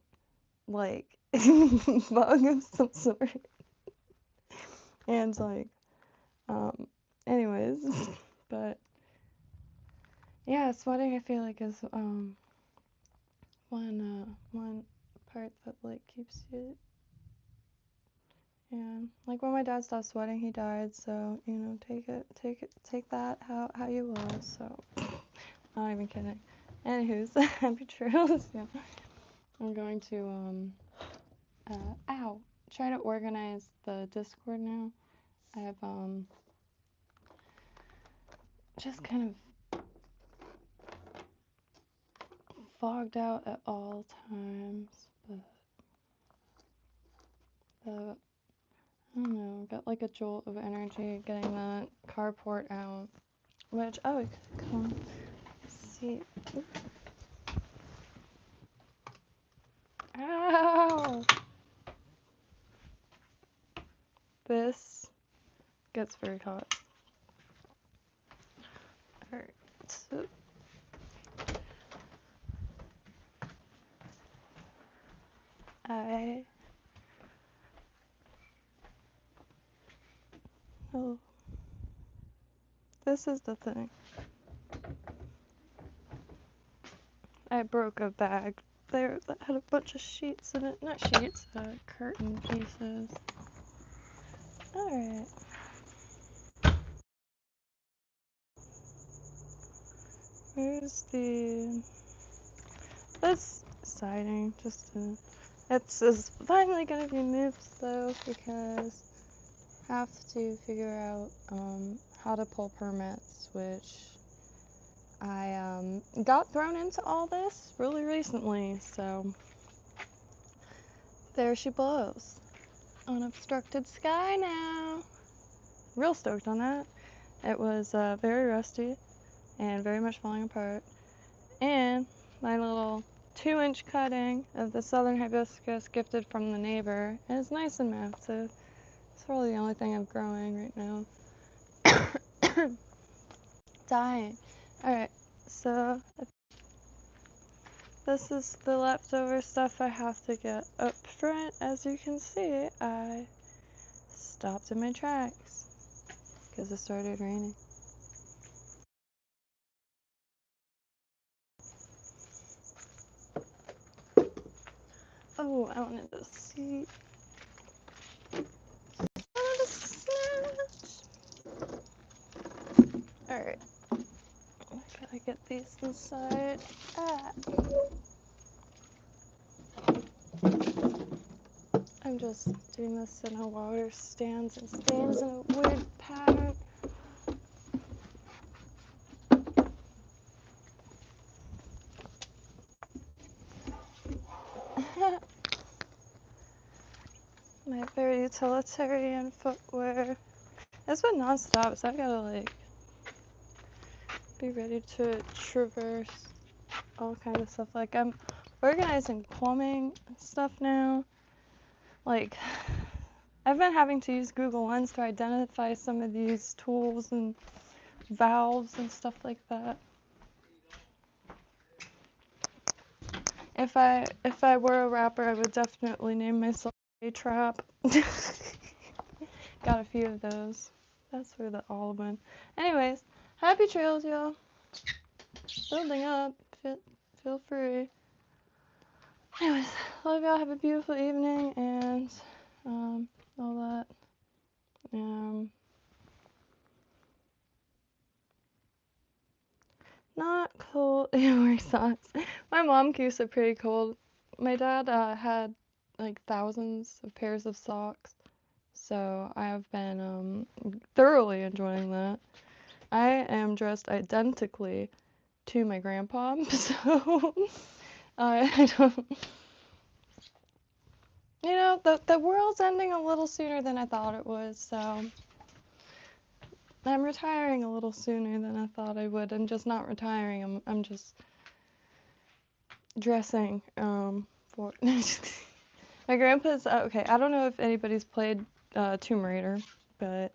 like, bug of some sort. And like, anyways, but yeah, sweating I feel like is one part that like keeps you, yeah, like when my dad stopped sweating he died, so you know, take that how you will. So not even kidding. Anywho's, happy trails. Yeah. I'm going to try to organize the Discord now. I have just kind of fogged out at all times, but I don't know, got like a jolt of energy getting that carport out, which, oh, we could come see. Ow! This gets very hot. Alright, so oh, this is the thing. I broke a bag there that had a bunch of sheets in it. Not sheets, curtain pieces. Alright. Where's the... This siding, it's finally gonna be moved though, because I have to figure out how to pull permits, which I got thrown into all this really recently, so there she blows. Unobstructed sky now. Real stoked on that. It was very rusty and very much falling apart. And my little 2-inch cutting of the southern hibiscus gifted from the neighbor is nice and massive. It's really the only thing I'm growing right now. Dying. Alright, so this is the leftover stuff I have to get up front. As you can see, I stopped in my tracks because it started raining. Oh, I wanted to see. I wanted to snap. Alright. Gotta get these inside. Ah. I'm just doing this in a water stands and stains in a weird pattern. My very utilitarian footwear. It's been non-stop, so I gotta like be ready to traverse all kinds of stuff. Like I'm organizing plumbing stuff now. Like I've been having to use Google Lens to identify some of these tools and valves and stuff like that. If I were a rapper, I would definitely name myself a trap. Got a few of those. That's where the all went. Anyways, happy trails, y'all. Building up. Feel free. Anyways, love y'all. Have a beautiful evening and all that. Not cold. Yeah, wear socks. My mom keeps it pretty cold. My dad had like thousands of pairs of socks, so I have been thoroughly enjoying that. I am dressed identically to my grandpa, so I don't. You know, the world's ending a little sooner than I thought it was, so I'm retiring a little sooner than I thought I would. I'm just not retiring. I'm just dressing for my grandpa's. Okay, I don't know if anybody's played Tomb Raider, but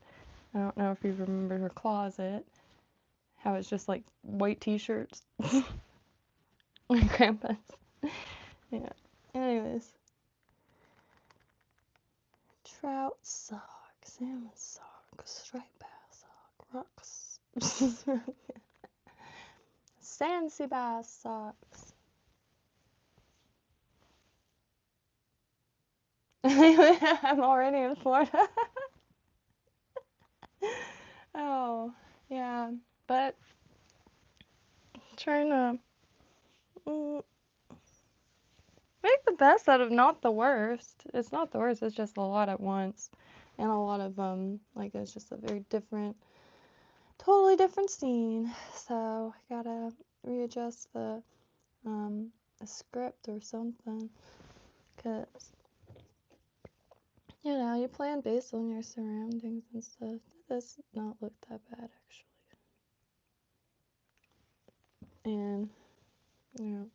I don't know if you remember her closet. How it's just like white t-shirts. My grandpa's. Yeah. Anyways. Trout sock, salmon sock, striped bass sock, rocks. Sandy bass socks. I'm already in Florida. Oh, yeah. But trying to make the best out of not the worst. It's not the worst, it's just a lot at once. And a lot of, like, it's just a very different, totally different scene. So I gotta readjust the, a script or something. Because, you know, you plan based on your surroundings and stuff. This does not look that bad, actually. And, you know,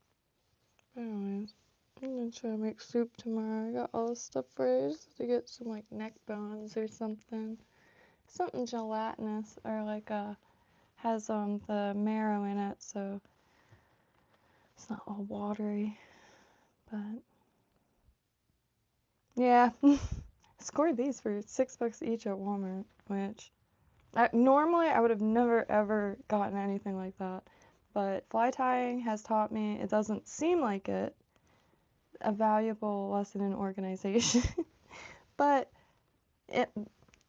anyways, I'm gonna try to make soup tomorrow. I got all this stuff ready just to get some, like, neck bones or something. Something gelatinous or, like, has, the marrow in it, so it's not all watery. But, yeah. Scored these for $6 each at Walmart, which normally I would have never ever gotten anything like that. But fly tying has taught me, it doesn't seem like it, a valuable lesson in organization. But it,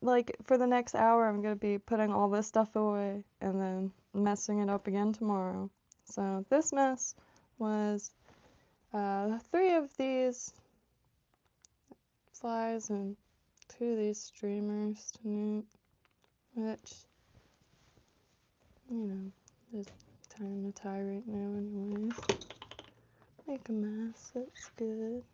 like, for the next hour, I'm going to be putting all this stuff away and then messing it up again tomorrow. So this mess was 3 of these flies and 2 of these streamers to knit, which, you know, there's time to tie right now anyways. Make a mess, it's good.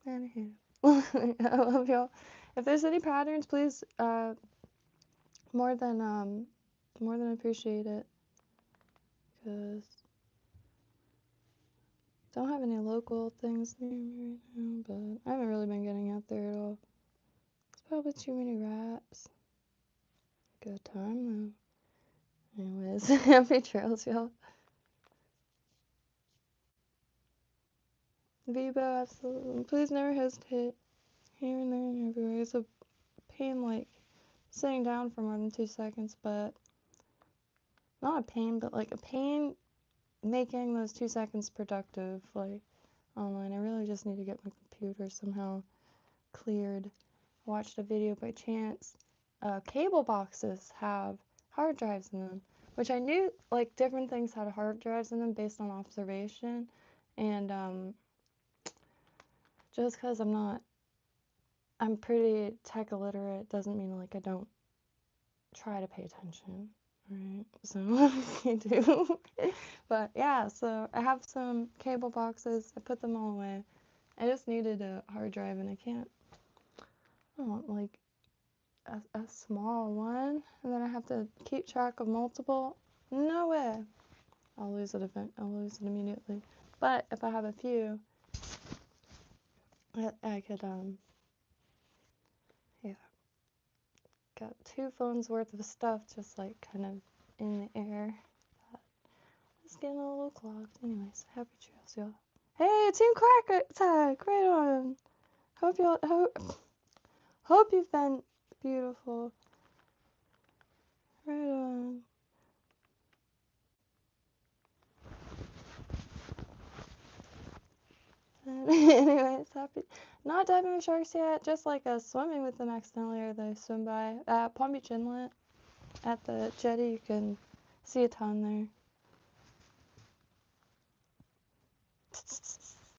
Anywho, I love y'all. If there's any patterns, please, more than appreciate it. Cause don't have any local things near me right now, but I haven't really been getting out there at all. It's probably too many wraps. Good time though. Anyways, happy trails, y'all. Vibo, absolutely. Please never hesitate. Here and there and everywhere. It's a pain, like, sitting down for more than 2 seconds, but not a pain, but like a pain making those 2 seconds productive, like, online. I really just need to get my computer somehow cleared. I watched a video by chance cable boxes have hard drives in them, which I knew like different things had hard drives in them based on observation, and just because I'm pretty tech illiterate doesn't mean like I don't try to pay attention, right? So I do. But yeah, so I have some cable boxes. I put them all away. I just needed a hard drive, and I don't want like a small one, and then I have to keep track of multiple. No way. I'll lose it immediately. But if I have a few, I could yeah, got 2 phones worth of stuff just like kind of in the air. It's getting a little clogged. Anyways, happy trails, y'all. Hey, Team Crack Attack! Right on. Hope you've been beautiful. Right on. Anyways, happy. Not diving with sharks yet, just like swimming with them accidentally, or they swim by. Palm Beach Inlet at the jetty, you can see a ton there.